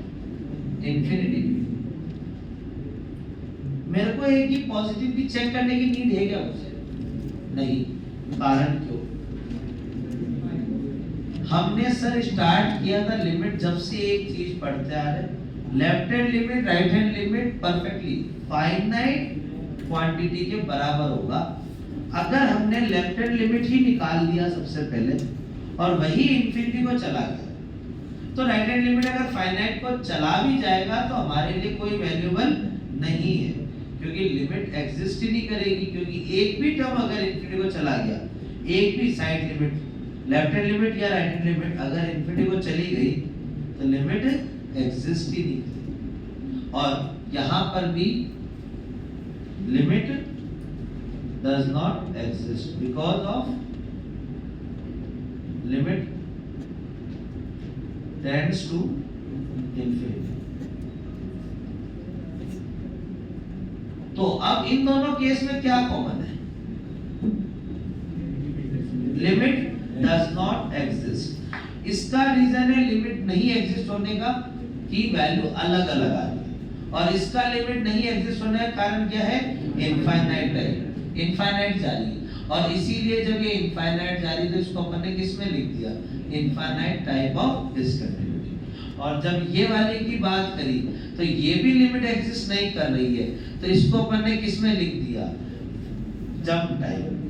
इंफिनिटी। मेरे को एक ही पॉजिटिव भी चेक करने की नीड है क्या मुझे, नहीं, कारण क्यों, हमने सर स्टार्ट किया था लिमिट जब से एक चीज पढ़ते आ रहे, left hand limit right hand limit perfectly finite quantity के बराबर होगा। अगर हमने लेफ्ट हैंड लिमिट ही निकाल दिया सबसे पहले और वही इंफिनिटी को चला गया, तो राइट हैंड लिमिट अगर फाइनाइट को चला भी जाएगा तो हमारे लिए कोई वैल्यूएबल नहीं है, क्योंकि लिमिट एग्जिस्ट ही नहीं करेगी, क्योंकि एक भी टर्म अगर इंफिनिटी को चला गया, एक भी side limit left hand limit या राइट हैंड लिमिट अगर इंफिनिटी को चली गई तो लिमिट एग्जिस्ट ही नहीं थी। और यहाँ पर भी limit does not exist because of limit tends to infinity. तो अब इन दोनों केस में क्या कॉमन है, लिमिट does not exist। इसका रीजन है लिमिट नहीं एग्जिस्ट होने का कि वैल्यू अलग अलग आ रही है, और इसका लिमिट नहीं एग्जिस्ट होने का कारण क्या है, इनफाइनाइट है, इनफाइनाइट जारी है, और इसीलिए जब ये इनफाइनाइट जारी तो इसको अपन ने किस में लिख दिया, इनफाइनाइट टाइप ऑफ डिस्कंटिन्यूटी। और जब ये वाले की बात करी तो ये भी लिमिट एग्जिस्ट नहीं कर रही है, तो इसको अपन ने किस में लिख दिया, जंप टाइप।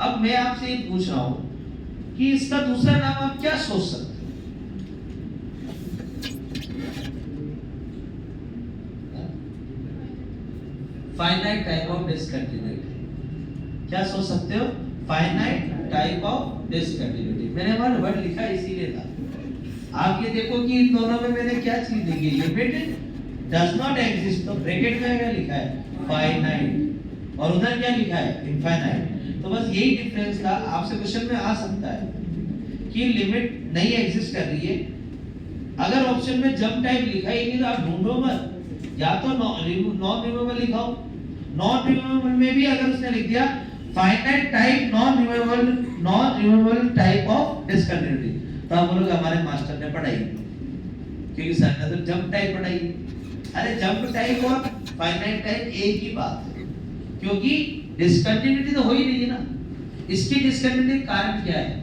अब मैं आपसे ये पूछ रहा हूं कि इसका दूसरा नाम आप क्या सोच सकते हैं, फाइनाइट टाइप ऑफ डिसकंटिन्यूटी, क्या सोच सकते हो? फाइनाइट टाइप ऑफ डिसकंटिन्यूटी, मैंने वर्ड लिखा इसीलिए था। आप ये देखो कि इन दोनों में मैंने क्या चीज लिखी, लिमिट डज नॉट एग्जिस्ट, तो ब्रैकेट में क्या लिखा है? फाइनाइट, और उधर क्या लिखा है? इनफाइनाइट। तो बस यही डिफरेंस था। आपसे क्वेश्चन में आ सकता है कि लिमिट नहीं एग्जिस्ट कर रही है, अगर ऑप्शन में जंप टाइप लिखा ही नहीं तो आप ढूंढो मत, या तो नॉन रिमूवेबल लिखाओ, नॉन रिमूवेबल में भी अगर उसने लिख दिया finite type non removable type of discontinuity, तो आप बोलोगे हमारे मास्टर ने पढ़ाई, क्योंकि सर ने तो जंप टाइप पढ़ाई। अरे जंप टाइप और फाइनाइट टाइप एक ही बात है, क्योंकि डिसकंटिन्यूटी तो हो ही नहीं है ना। इसकी डिसकंटिन्यूटी कारण क्या है?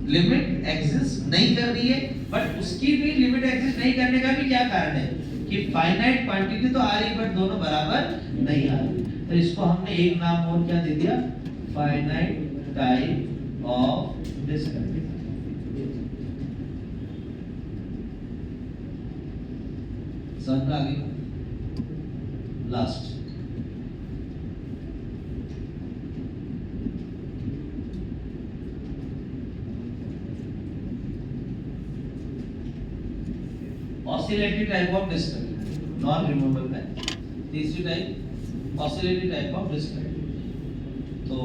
लिमिट एग्जिस्ट नहीं कर रही है, बट उसकी भी लिमिट एग्जिस्ट नहीं करने का भी क्या कारण है कि फाइनाइट क्वांटिटी तो आ रही बट दोनों बराबर नहीं आ रही। तो इसको हमने एक नाम और क्या दे दिया? Finite type of discontinuity. समझ आ गई? Last oscillatory type of discontinuity, non removable में तीसरी type oscillatory type of discontinuity. तो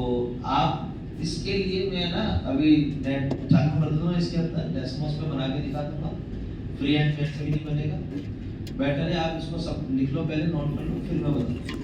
आप इसके लिए मैं ना अभी नेट चालू कर दूंगा, इसके अंदर डेस्मोस पे बना के दिखा दूंगा, फ्री हैंड में से भी नहीं बनेगा। बेटर है आप इसको सब लिख लो, पहले नोट कर लो, फिर मैं बताऊंगा।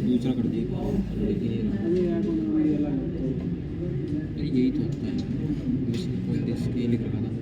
दूसरा कर दिया यही तो होता है मिशन पॉइंट इसके लिख रखा था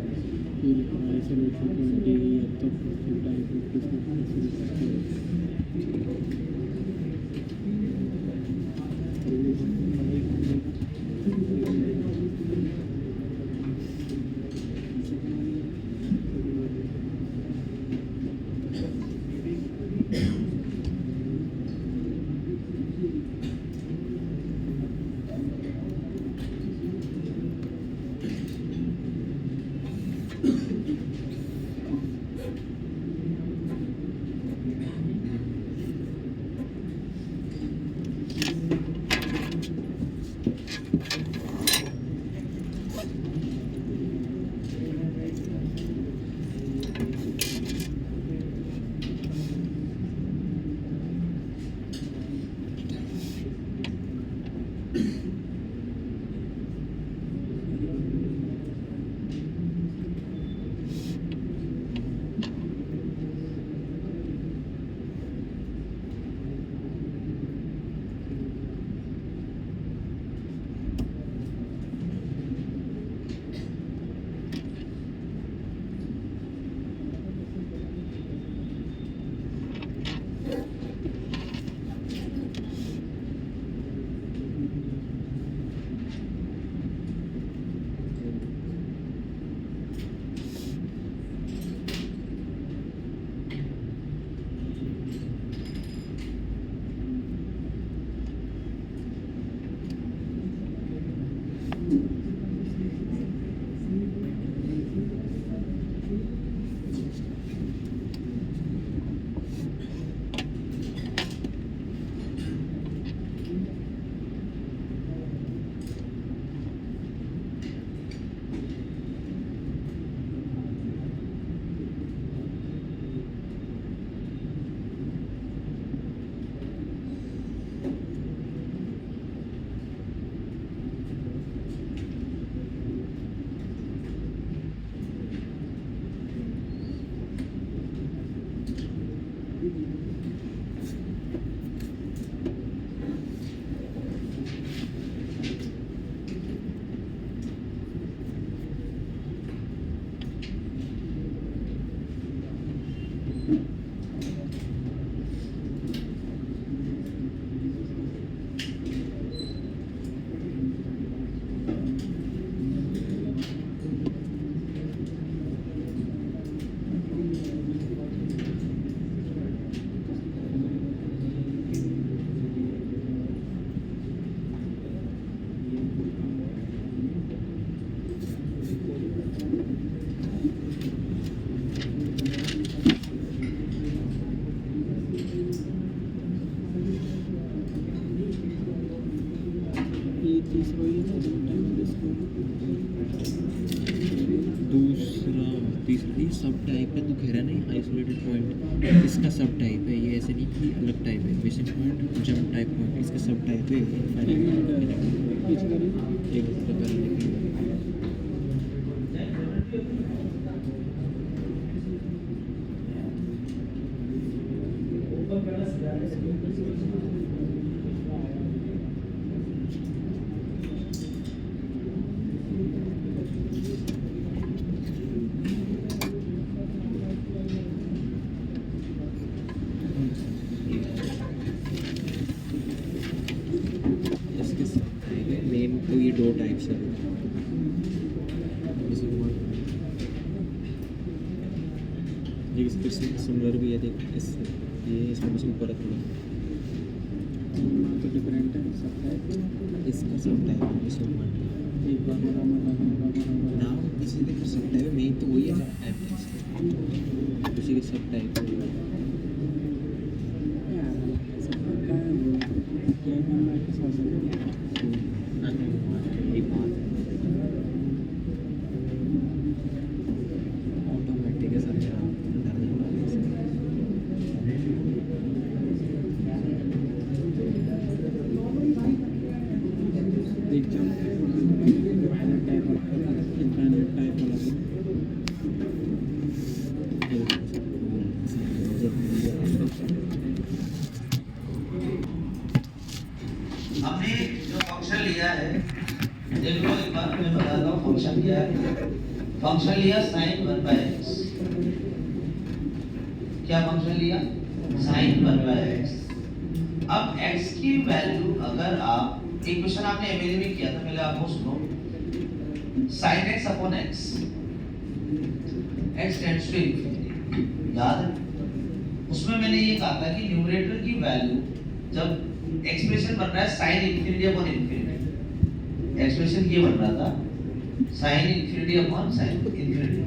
दूसरा तीसरा ये सब टाइप है तो कह रहा है नहीं आइसोलेटेड पॉइंट इसका सब टाइप है ये ऐसे नहीं कि अलग टाइप है mission point jump type point इसका सब टाइप है एक मेन तो ये दो टाइप्स है ये इसके सिमिलर भी है देख इस ये इसमें कुछ ऊपर है थोड़ा तो डिफरेंट है सब टाइप इसका सब टाइप है इसमें नाम किसी के सब टाइप है मेन तो वही है टाइप है उसी के सब टाइप है ऑटोमेटिक है सर हमने जो फंक्शन लिया है, देख लो एक बार मैं बताता हूँ फंक्शन क्या है। फंक्शन लिया sin 1/x। क्या फंक्शन लिया? sin 1/x। अब x की वैल्यू अगर आप, एक क्वेश्चन आपने एमएलए में किया था, पहले आप वो सुनो। sin x upon x, x tends to infinity, याद है? उसमें मैंने ये कहा था कि न्यूमरेटर की वैल्यू जब एक्सप्रेशन बन रहा है sin infinity upon infinity, expression ये बन रहा था sin infinity upon sin infinity,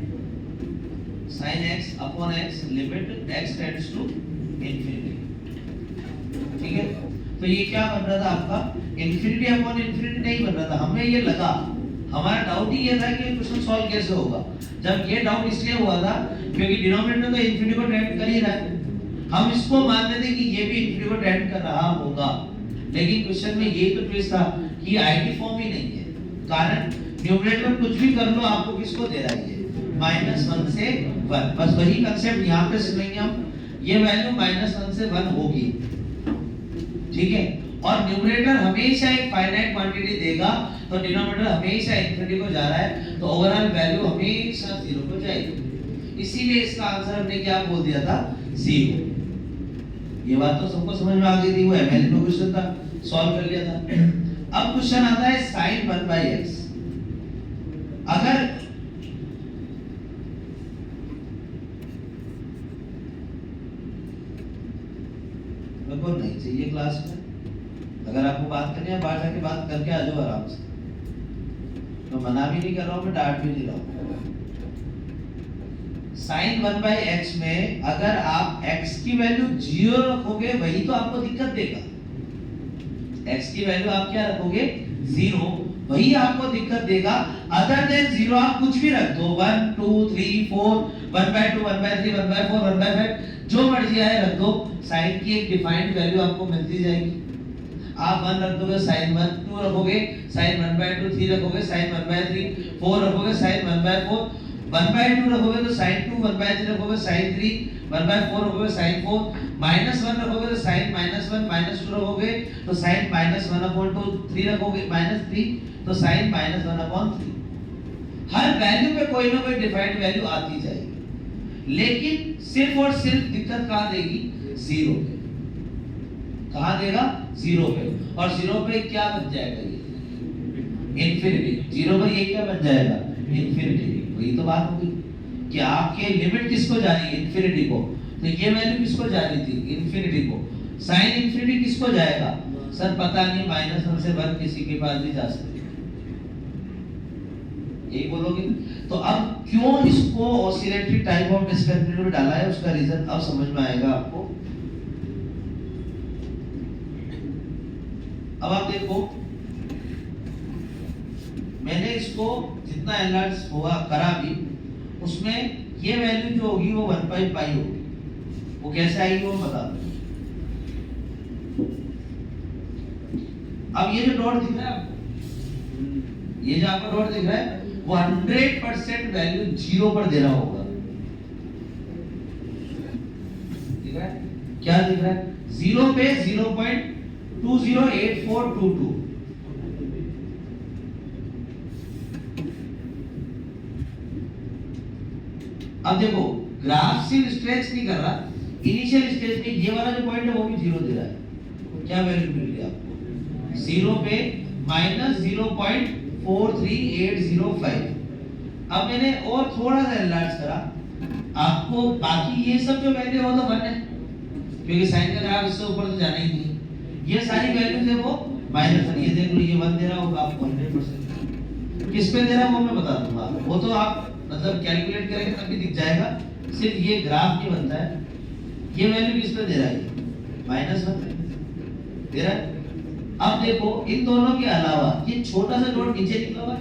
sin x upon x limit x tends to infinity. ठीक है, तो ये क्या बन रहा था आपका? इंफिनिटी अपॉन इंफिनिटी नहीं बन रहा था। हमें ये लगा, हमारा डाउट ही ये था कि क्वेश्चन सॉल्व कैसे होगा। जब ये डाउट इसलिए हुआ था क्योंकि डिनोमिनेटर तो इंफिनिटी को टेंड कर ही रहा है, हम इसको मानते थे कि ये भी इंफिनिटी को टेंड कर रहा होगा। लेकिन क्वेश्चन में ये तो ट्विस्ट था कि आईडी फॉर्म ही नहीं है। कारण न्यूमरेटर कुछ भी कर लो, आपको किसको दे रहा है? -1 से 1। बस वही कांसेप्ट यहां पे सीखेंगे हम। ये वैल्यू -1 से 1 होगी, ठीक है। और न्यूमरेटर हमेशा एक फाइनाइट क्वांटिटी देगा, तो डिनोमिनेटर हमेशा इंफिनिटी को जा रहा है, तो ओवरऑल वैल्यू हमेशा 0 को जाएगी। इसीलिए इसका आंसर हमने क्या बोल दिया था? 0। ये बात तो सबको समझ में आ गई थी, वो एमएलए में क्वेश्चन था, सॉल्व कर लिया था। अब क्वेश्चन आता है sin 1/x। अगर बिल्कुल नहीं चाहिए क्लास में, अगर आपको बात करनी है बाहर जाके बात करके आ जाओ आराम से, तो मना भी नहीं कर रहा हूं, मैं डांट भी नहीं रहा हूं। sin 1/x में अगर आप x की वैल्यू 0 रखोगे वही तो आपको दिक्कत देगा। x की वैल्यू आप क्या रखोगे? 0, वही आपको दिक्कत देगा। अदर देन 0 आप कुछ भी रख दो, 1 2 3 4 1/2 1/3 1/4 1/5, जो मर्जी आए रख दो, sin की एक डिफाइंड वैल्यू आपको मिलती जाएगी। आप 1 रख दोगे sin 1, 2 रखोगे sin 1/2, 3 रखोगे sin 1/3, 4 रखोगे sin 1/4, 1/2 रखोगे तो sin 2, 1/3 रखोगे sin 3, 1/4 रखोगे sin 4, -1 रखोगे तो sin -1, -2 रखोगे तो sin -1/2, 3 रखोगे -3 तो sin -1/3। हर वैल्यू पे कोई ना कोई डिफाइंड वैल्यू आती जाएगी, लेकिन सिर्फ और सिर्फ दिक्कत कहां देगी? 0 पे। कहां देगा? 0 पे। और 0 पे क्या बन जाएगा? ये इंफिनिटी। 0 पर ये क्या बन जाएगा? इंफिनिटी। वही तो बात होगी कि आपके लिमिट किसको जा रही है? इंफिनिटी को। तो ये वैल्यू किसको जा रही थी? इंफिनिटी को। sin इंफिनिटी किसको जाएगा? सर पता नहीं, -1 से 1 किसी के पास भी जा सकती है, यही बोलोगे। तो अब क्यों इसको ऑसिलेटरी टाइप ऑफ डिस्कंटिन्यूटी में डाला है, उसका रीजन अब समझ में आएगा आपको। अब आप देखो, मैंने इसको जितना एनलार्ज हुआ करा भी, उसमें ये वैल्यू जो होगी वो 1/π होगी। वो कैसे आएगी वो बता दो। अब ये जो डॉट दिख रहा है आपको, ये जो आपको डॉट दिख रहा है, वो 100% वैल्यू 0 पर दे रहा होगा। दिख रहा है? क्या दिख रहा है? 0 पे 0.208422। अब देखो, ग्राफ सिर्फ स्ट्रेच नहीं कर रहा, इनिशियल स्टेज पे ये वाला जो पॉइंट है वो भी 0 दे रहा है। क्या वैल्यू मिल रही है आपको? 0 पे -0.43805। अब मैंने और थोड़ा सा एनलार्ज करा, आपको बाकी ये सब जो वैल्यू हो तो 1 है, क्योंकि साइन का ग्राफ इससे ऊपर तो जाना ही नहीं। ये सारी वैल्यूज है वो -1। ये देख लो, ये 1 दे रहा होगा आपको 100%। किस पे दे रहा है वो मैं बता दूंगा, वो तो आप मतलब कैलकुलेट करेंगे तब भी दिख जाएगा। सिर्फ ये ग्राफ नहीं बनता है। ये वैल्यू किस पे दे रहा है? -1 दे रहा है। अब देखो, इन दोनों के अलावा ये छोटा सा डॉट नीचे निकला हुआ है,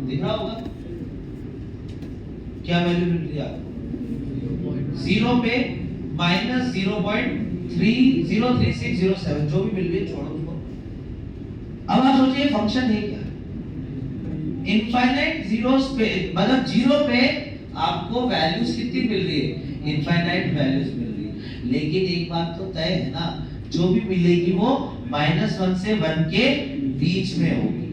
दिख रहा होगा। क्या वैल्यू मिल रही है आपको? 0 पे -0.303607, जो भी मिल रही है छोड़ो उसको। अब आप सोचिए फंक्शन है क्या? इनफाइनाइट जीरोस पे, मतलब 0 पे आपको वैल्यूज कितनी मिल रही है? इनफाइनाइट वैल्यूज मिल रही है। लेकिन एक बात तो तय है ना, जो भी मिलेगी वो -1 से 1 के बीच में होगी।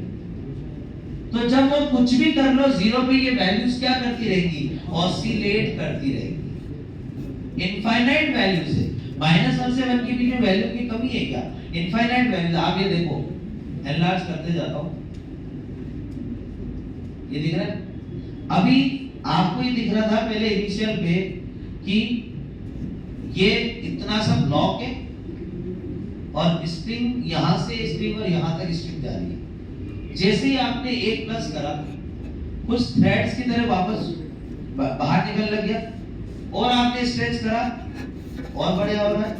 तो जब वो कुछ भी कर लो, जीरो पे ये वैल्यूज क्या करती रहेगी, ऑसिलेट करती रहेगी। इनफाइनाइट वैल्यू से -1 से 1 के बीच में वैल्यू की कमी है क्या? Infinite value. आप ये देखो, एनलार्ज करते जाता हूं, ये दिख रहा है। अभी आपको ये दिख रहा था पहले इनिशियल पे कि ये इतना सा ब्लॉक है और स्ट्रिंग यहां से स्ट्रिंग और यहां तक स्ट्रिंग जा रही है। जैसे ही आपने एक प्लस करा, कुछ थ्रेड्स की तरह वापस बाहर निकल लग गया, और आपने स्ट्रेच करा और बढ़िया हो रहा है।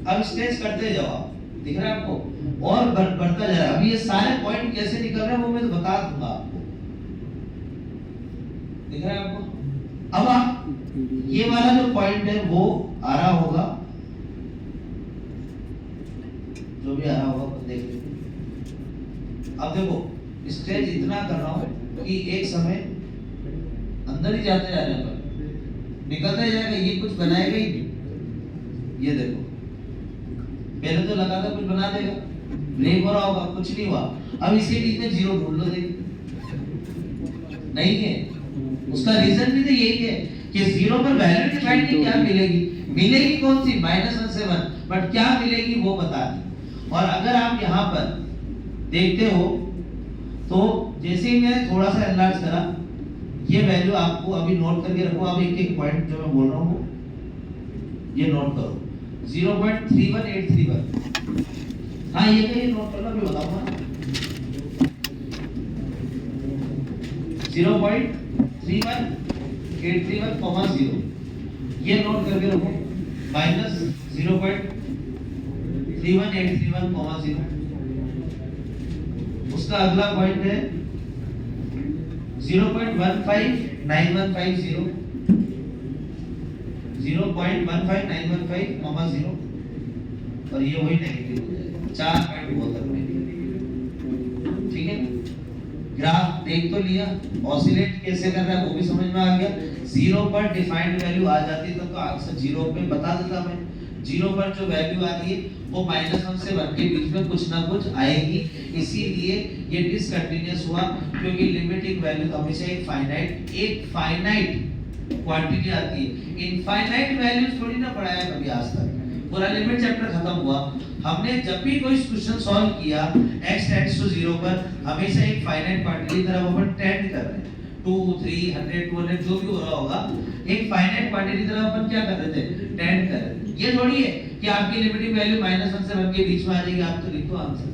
अब स्ट्रेच करते जाओ, दिख रहा है आपको, और बढ़ता जा रहा है। अभी ये सारे पॉइंट कैसे निकल रहे हैं वो मैं तो बता दूंगा आपको, दिख रहा है आपको। अब आप ये वाला जो पॉइंट है वो आ रहा होगा, जो भी आ रहा होगा वो देख लीजिए। अब देखो स्ट्रेच इतना कर रहा हूं कि एक समय अंदर ही जाते जा रहे हैं, निकलता ही जाएगा, ये कुछ बनाएगा ही नहीं। ये देखो, पहले तो लगा था कुछ बना देगा, ब्रेक हो रहा होगा, कुछ नहीं हुआ। अब इसके बीच में जीरो ढूंढ लो, देखिए नहीं है। उसका रीजन भी तो यही है कि जीरो पर वैल्यू डिफाइन की क्या मिलेगी, मिलेगी कौन सी, -1 से 1, बट क्या मिलेगी वो बता दी। और अगर आप यहाँ पर देखते हो तो जैसे ही मैंने थोड़ा सा एनलार्ज करा, ये वैल्यू आपको अभी नोट करके रखो। अब एक एक पॉइंट जो मैं बोल रहा हूँ ये नोट करो, 0.31831। हाँ ये नोट कर लो, अभी बताऊंगा। 0.31831,0 ये नोट करके रखो, -0.31831,0। उसका अगला पॉइंट है 0.159150, 0.159150, और ये वही नेगेटिव हो जाएगा, 4 पॉइंट बहुत तक नेगेटिव। ठीक है, ग्राफ देख तो लिया, ऑसिलेट कैसे कर रहा है वो भी समझ में आ गया। जीरो पर डिफाइंड वैल्यू आ जाती तो आंसर जीरो पे बता देता मैं। जीरो पर जो वैल्यू आ रही है वो -1 से 1 के बीच में कुछ ना कुछ आएगी, इसीलिए ये डिसकंटीन्यूअस हुआ, क्योंकि लिमिटिंग वैल्यू तो हमेशा एक फाइनाइट क्वांटिटी आती है। इनफाइनाइट वैल्यूज थोड़ी ना पढ़ाया कभी आज तक, पूरा लिमिट चैप्टर खत्म हुआ। हमने जब भी कोई क्वेश्चन सॉल्व किया x टेंड्स टू 0 पर, हमेशा एक फाइनाइट क्वांटिटी की तरफ अपन टेंड कर रहे हैं। 2 3 100 200 जो भी हो रहा होगा, एक फाइनाइट क्वांटिटी की तरफ अपन क्या कर रहे थे, टेंड कर रहे थे। ये थोड़ी है कि आपकी लिमिटिंग वैल्यू -1 से 1 के बीच में आ जाएगी, आप तो लिखो आंसर।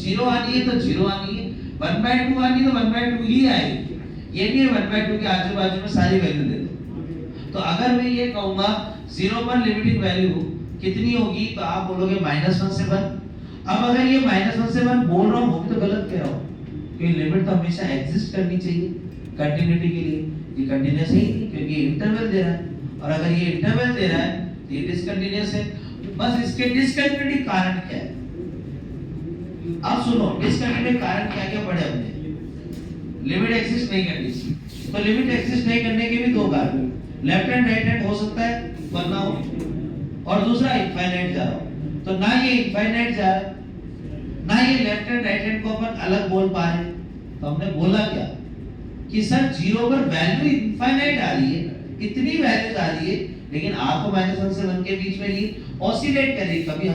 0 आनी है तो 0 आनी है, 1/2 आनी है तो 1/2 ही आएगी। ये नहीं है 1/2 के आजू बाजू में सारी वैल्यू ले दो। तो अगर मैं ये कहूंगा 0 पर लिमिटिंग वैल्यू कितनी होगी, तो आप बोलोगे -1 से 1। अब अगर ये -1 से 1 बोल रहा हूँ वो भी तो गलत कह रहा हूँ, क्योंकि लिमिट तो हमेशा एग्जिस्ट करनी चाहिए कंटिन्यूटी के लिए। ये कंटिन्यूअस ही क्योंकि इंटरवल दे रहा है, और अगर ये इंटरवल दे रहा है तो ये डिसकंटिन्यूअस है। बस इसके डिसकंटिन्यूटी कारण क्या है, अब सुनो डिसकंटिन्यूटी कारण क्या क्या पढ़े हमने। लिमिट एग्जिस्ट नहीं करनी चाहिए, तो लिमिट एग्जिस्ट नहीं करने के भी दो कारण, लेफ्ट हैंड राइट हैंड हो सकता है वरना हो, और दूसरा इनफाइनाइट जा रहा हो। तो ना ये इनफाइनाइट जा रहा है, ना ये लेफ्ट हैंड राइट हैंड को अपन अलग बोल पा रहे हैं। तो हमने बोला क्या कि सर 0 पर वैल्यू इनफाइनाइट आ रही है, इतनी वैल्यूज आ रही है, लेकिन आपको -1 से 1 के बीच में नहीं ऑसिलेट कर रही, कभी